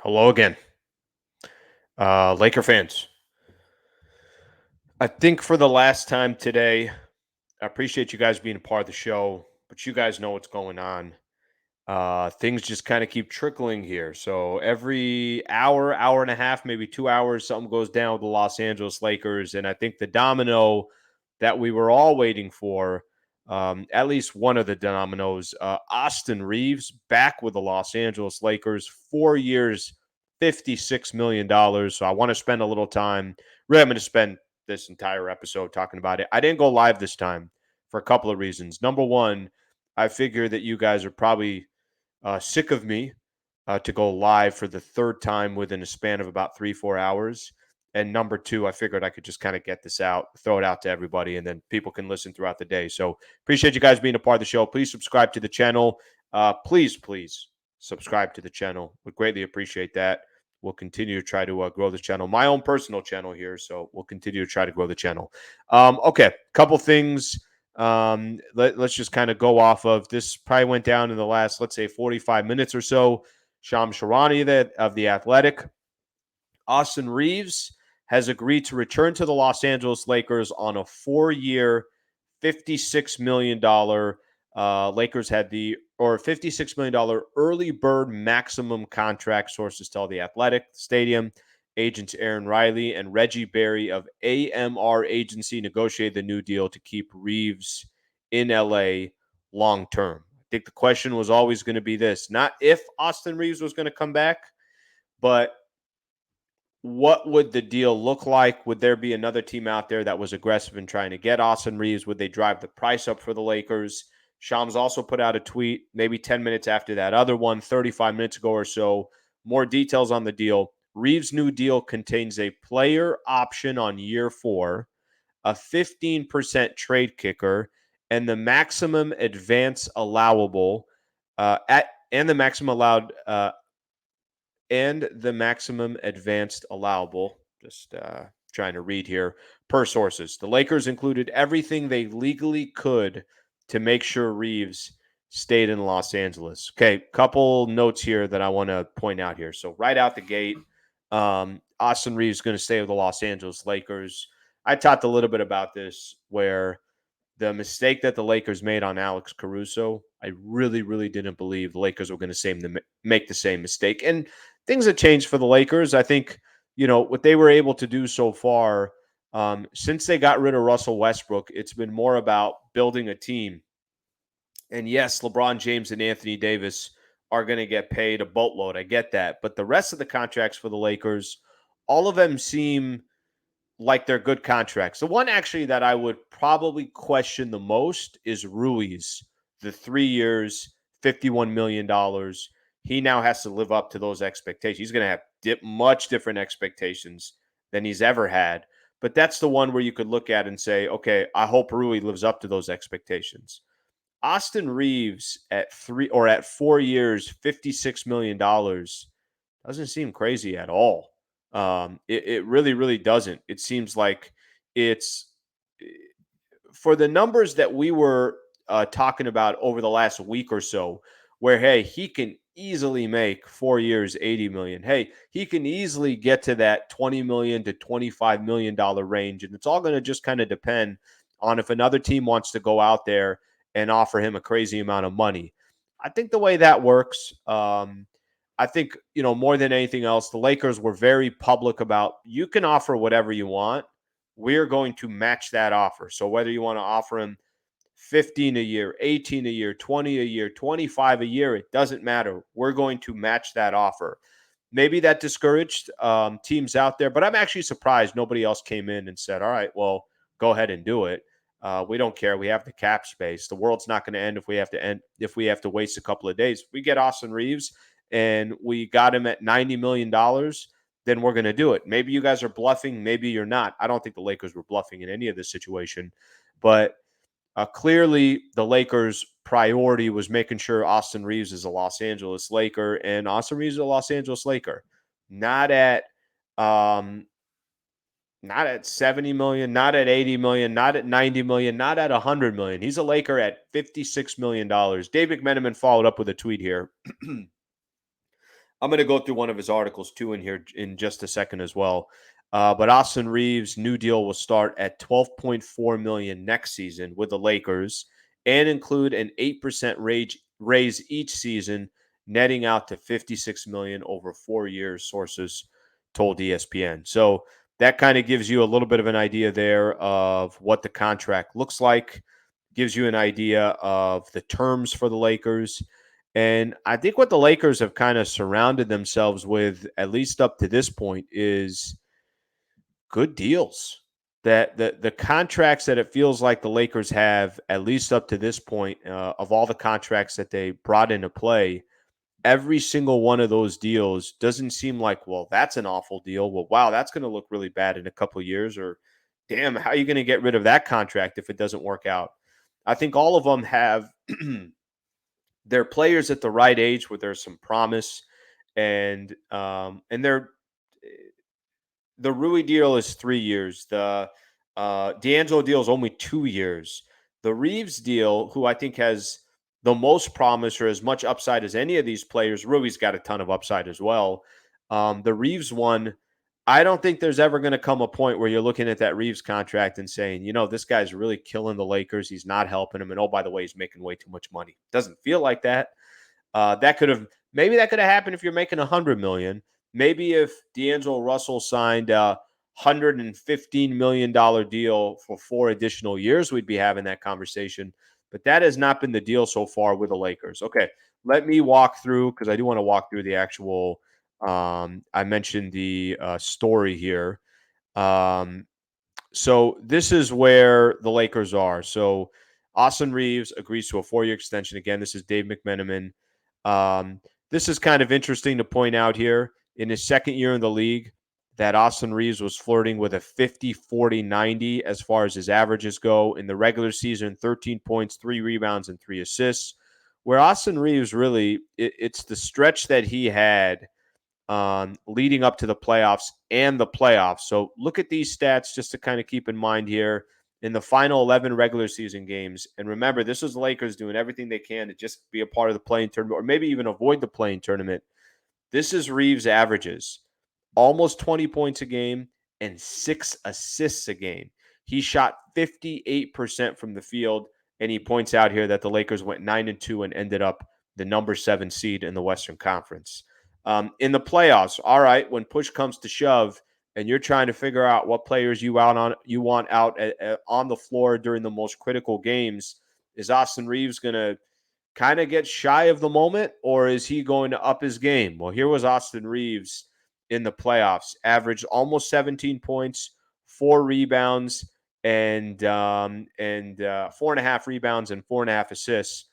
Hello again, Laker fans. I think for the last time today, I appreciate you guys being a part of the show, but you guys know what's going on. Things just kind of keep trickling here. So every hour, hour and a half, maybe 2 hours, something goes down with the Los Angeles Lakers. And I think the domino that we were all waiting for, at least one of the dominoes, Austin Reaves back with the Los Angeles Lakers, 4 years, $56 million. So I want to spend a little time. Really, I'm going to spend this entire episode talking about it. I didn't go live this time for a couple of reasons. Number one, I figure that you guys are probably sick of me to go live for the third time within a span of about 3, 4 hours. And number two, I figured I could just kind of get this out, throw it out to everybody, and then people can listen throughout the day. So appreciate you guys being a part of the show. Please subscribe to the channel. Please subscribe to the channel. Would greatly appreciate that. We'll continue to try to grow the channel. My own personal channel here, so we'll continue to try to grow the channel. Okay, couple things let's just kind of go off of this. Probably went down in the last, let's say, 45 minutes or so. Sham Sharani of the Athletic. Austin Reaves has agreed to return to the Los Angeles Lakers on a 4-year, $56 million. Lakers had the or $56 million early bird maximum contract. Sources tell the Athletic. Stadium agents Aaron Riley and Reggie Berry of AMR Agency negotiated the new deal to keep Reaves in LA long term. I think the question was always going to be this: not if Austin Reaves was going to come back, but what would the deal look like? Would there be another team out there that was aggressive in trying to get Austin Reaves? Would they drive the price up for the Lakers? Shams also put out a tweet maybe 10 minutes after that other one, 35 minutes ago or so. More details on the deal. Reaves' new deal contains a player option on year 4, a 15% trade kicker, and the maximum advance allowable at and the maximum allowed and the maximum advanced allowable. Just trying to read here per sources. The Lakers included everything they legally could to make sure Reaves stayed in Los Angeles. Okay, couple notes here that I want to point out here. So right out the gate, Austin Reaves is going to stay with the Los Angeles Lakers. I talked a little bit about this where the mistake that the Lakers made on Alex Caruso, I really didn't believe the Lakers were going to make the same mistake. And things have changed for the Lakers. I think, what they were able to do so far, since they got rid of Russell Westbrook, it's been more about building a team. And yes, LeBron James and Anthony Davis are going to get paid a boatload. I get that. But the rest of the contracts for the Lakers, all of them seem like they're good contracts. The one actually that I would probably question the most is Ruiz, the 3 years, $51 million. He now has to live up to those expectations. He's going to have much different expectations than he's ever had. But that's the one where you could look at and say, okay, I hope Rui lives up to those expectations. Austin Reaves at 4 years, $56 million doesn't seem crazy at all. It really doesn't. It seems like it's for the numbers that we were talking about over the last week or so, where, hey, he can easily make 4 years, 80 million. Hey, he can easily get to that 20 million to $25 million range. And it's all going to just kind of depend on if another team wants to go out there and offer him a crazy amount of money. I think the way that works, I think, more than anything else, the Lakers were very public about you can offer whatever you want. We're going to match that offer. So whether you want to offer him 15 a year, 18 a year, 20 a year, 25 a year, it doesn't matter. We're going to match that offer. Maybe that discouraged teams out there, but I'm actually surprised nobody else came in and said, all right, well, go ahead and do it. We don't care. We have the cap space. The world's not going to end if we have to waste a couple of days. If we get Austin Reaves and we got him at $90 million, then we're going to do it. Maybe you guys are bluffing. Maybe you're not. I don't think the Lakers were bluffing in any of this situation. But clearly, the Lakers' priority was making sure Austin Reaves is a Los Angeles Laker, and Austin Reaves is a Los Angeles Laker. Not at 70 million, not at 80 million, not at 90 million, not at 100 million. He's a Laker at $56 million. Dave McMenamin followed up with a tweet here. I'm going to go through one of his articles too in here in just a second as well. But Austin Reaves' new deal will start at 12.4 million next season with the Lakers and include an 8% raise each season, netting out to 56 million over 4 years, sources told ESPN. So that kind of gives you a little bit of an idea there of what the contract looks like, gives you an idea of the terms for the Lakers. And I think what the Lakers have kind of surrounded themselves with, at least up to this point, is good deals. That the contracts that it feels like the Lakers have, at least up to this point, of all the contracts that they brought into play, every single one of those deals doesn't seem like, well, that's an awful deal. Well, wow, that's going to look really bad in a couple of years. Or, damn, how are you going to get rid of that contract if it doesn't work out? I think all of them have they're players at the right age where there's some promise, and they're the Rui deal is 3 years. The D'Angelo deal is only 2 years. The Reaves deal, who I think has the most promise or as much upside as any of these players, Rui's got a ton of upside as well. The Reaves one, I don't think there's ever going to come a point where you're looking at that Reaves contract and saying, this guy's really killing the Lakers. He's not helping them. And oh, by the way, he's making way too much money. Doesn't feel like that. That could have maybe that could have happened if you're making 100 million. Maybe if D'Angelo Russell signed a $115 million deal for 4 additional years, we'd be having that conversation. But that has not been the deal so far with the Lakers. Okay, let me walk through because I do want to walk through the actual. I mentioned the story here. Um, so this is where the Lakers are. So Austin Reaves agrees to a 4-year extension. Again, this is Dave McMenamin. Um, this is kind of interesting to point out here. In his second year in the league, that Austin Reaves was flirting with a 50, 40, 90 as far as his averages go. In the regular season, 13 points, 3 rebounds, and 3 assists. Where Austin Reaves really, it's the stretch that he had leading up to the playoffs and the playoffs. So look at these stats just to kind of keep in mind here in the final 11 regular season games. And remember, this is the Lakers doing everything they can to just be a part of the playing tournament or maybe even avoid the playing tournament. This is Reaves' averages almost 20 points a game and 6 assists a game. He shot 58% from the field. And he points out here that the Lakers went 9-2 and ended up the number 7 seed in the Western Conference. In the playoffs, all right, when push comes to shove, and you're trying to figure out what players you want out on the floor during the most critical games, is Austin Reaves going to kind of get shy of the moment, or is he going to up his game? Well, here was Austin Reaves in the playoffs, averaged almost 17 points, 4 rebounds, and 4.5 rebounds and 4.5 assists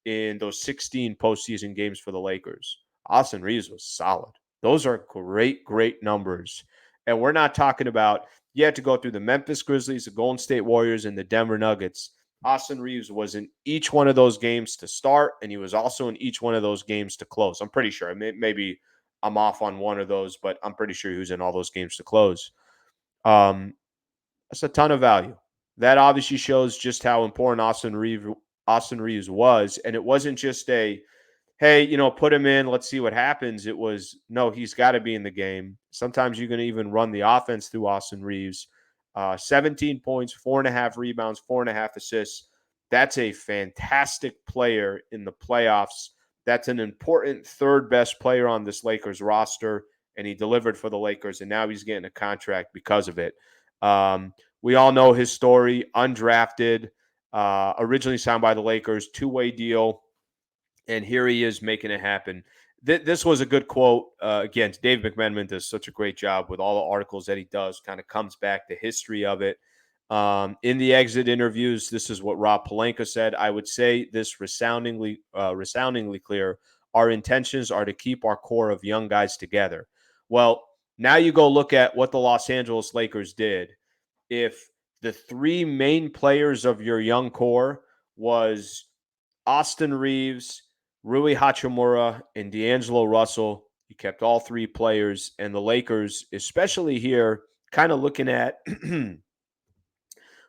in those 16 postseason games for the Lakers. Austin Reaves was solid. Those are great, great numbers. And we're not talking about you had to go through the Memphis Grizzlies, the Golden State Warriors, and the Denver Nuggets. Austin Reaves was in each one of those games to start, and he was also in each one of those games to close. I'm pretty sure. Maybe I'm off on one of those, but I'm pretty sure he was in all those games to close. That's a ton of value. That obviously shows just how important Austin Reaves was, and it wasn't just a hey, put him in, let's see what happens. It was, no, he's got to be in the game. Sometimes you're going to even run the offense through Austin Reaves. 17 points, 4.5 rebounds, 4.5 assists. That's a fantastic player in the playoffs. That's an important third best player on this Lakers roster, and he delivered for the Lakers, and now he's getting a contract because of it. We all know his story, undrafted, originally signed by the Lakers, two-way deal, and here he is making it happen. This was a good quote. Again, Dave McMenamin does such a great job with all the articles that he does, kind of comes back the history of it. In the exit interviews, this is what Rob Pelinka said. I would say this resoundingly clear. Our intentions are to keep our core of young guys together. Well, now you go look at what the Los Angeles Lakers did. If the 3 main players of your young core was Austin Reaves, Rui Hachimura, and D'Angelo Russell. You kept all 3 players, and the Lakers, especially here, kind of looking at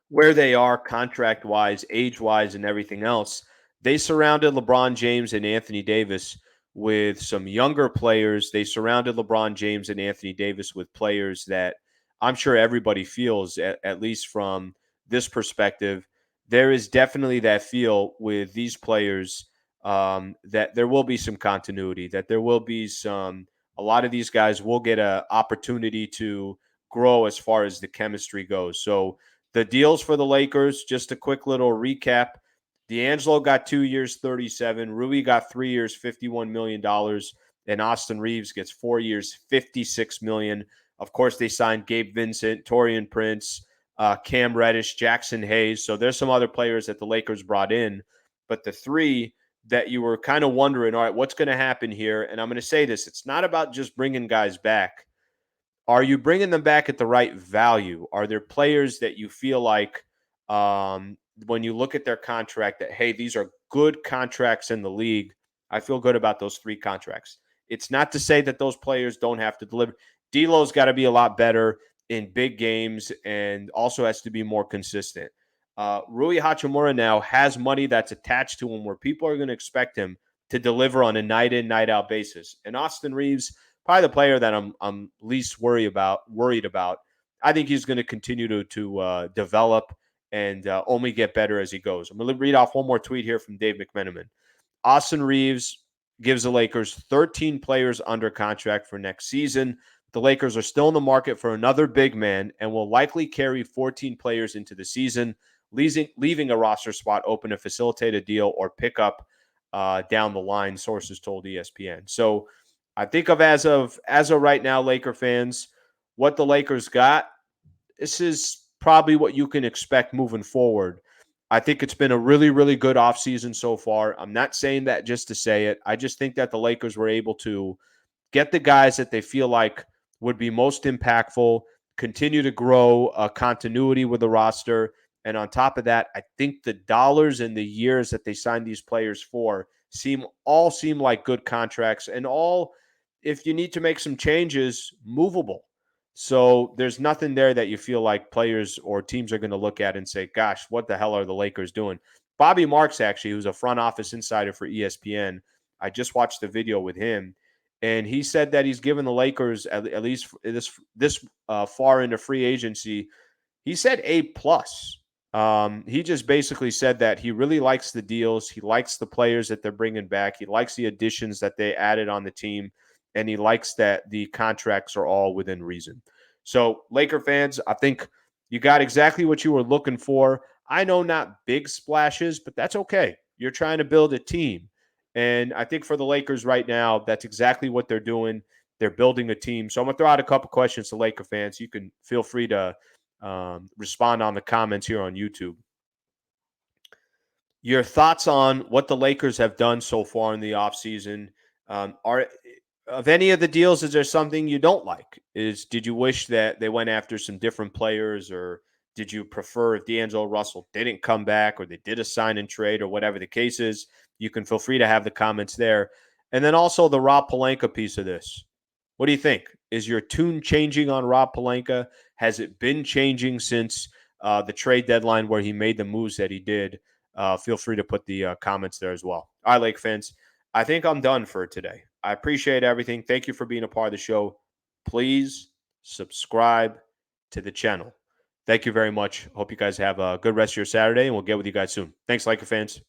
where they are contract-wise, age-wise, and everything else. They surrounded LeBron James and Anthony Davis with some younger players. They surrounded LeBron James and Anthony Davis with players that I'm sure everybody feels, at least from this perspective, there is definitely that feel with these players, that there will be some continuity, that there will be a lot of these guys will get an opportunity to grow as far as the chemistry goes. So the deals for the Lakers, just a quick little recap. D'Angelo got 2 years, 37. Rui got 3 years, $51 million, and Austin Reaves gets 4 years, $56 million. Of course, they signed Gabe Vincent, Torian Prince, Cam Reddish, Jackson Hayes. So there's some other players that the Lakers brought in, but the three that you were kind of wondering, all right, what's going to happen here? And I'm going to say this: it's not about just bringing guys back. Are you bringing them back at the right value? Are there players that you feel like, when you look at their contract, that, hey, these are good contracts in the league? I feel good about those three contracts. It's not to say that those players don't have to deliver. D'Lo's got to be a lot better in big games and also has to be more consistent. Rui Hachimura now has money that's attached to him where people are going to expect him to deliver on a night in, night out basis. And Austin Reaves, probably the player that I'm least worried about. I think he's going to continue to develop and only get better as he goes. I'm going to read off one more tweet here from Dave McMenamin. Austin Reaves gives the Lakers 13 players under contract for next season. The Lakers are still in the market for another big man and will likely carry 14 players into the season, leaving a roster spot open to facilitate a deal or pick up down the line, sources told ESPN. So I think as of right now, Laker fans, what the Lakers got, this is probably what you can expect moving forward. I think it's been a really, really good offseason so far. I'm not saying that just to say it. I just think that the Lakers were able to get the guys that they feel like would be most impactful, continue to grow continuity with the roster. And on top of that, I think the dollars and the years that they signed these players for seem like good contracts, and all, if you need to make some changes, movable. So there's nothing there that you feel like players or teams are going to look at and say, gosh, what the hell are the Lakers doing? Bobby Marks, actually, who's a front office insider for ESPN, I just watched the video with him, and he said that he's given the Lakers, at least this far into free agency, he said A plus. He just basically said that he really likes the deals. He likes the players that they're bringing back. He likes the additions that they added on the team, and he likes that the contracts are all within reason. So, Laker fans, I think you got exactly what you were looking for. I know not big splashes, but that's okay. You're trying to build a team. And I think for the Lakers right now, that's exactly what they're doing. They're building a team. So I'm going to throw out a couple questions to Laker fans. You can feel free to respond on the comments here on YouTube. Your thoughts on what the Lakers have done so far in the offseason. Are of any of the deals, is there something you don't like? Did you wish that they went after some different players, or did you prefer if D'Angelo Russell didn't come back, or they did a sign and trade, or whatever the case is? You can feel free to have the comments there. And then also the Rob Pelinka piece of this. What do you think? Is your tune changing on Rob Pelinka? Has it been changing since the trade deadline where he made the moves that he did? Feel free to put the comments there as well. All right, Lake fans, I think I'm done for today. I appreciate everything. Thank you for being a part of the show. Please subscribe to the channel. Thank you very much. Hope you guys have a good rest of your Saturday, and we'll get with you guys soon. Thanks, Laker fans.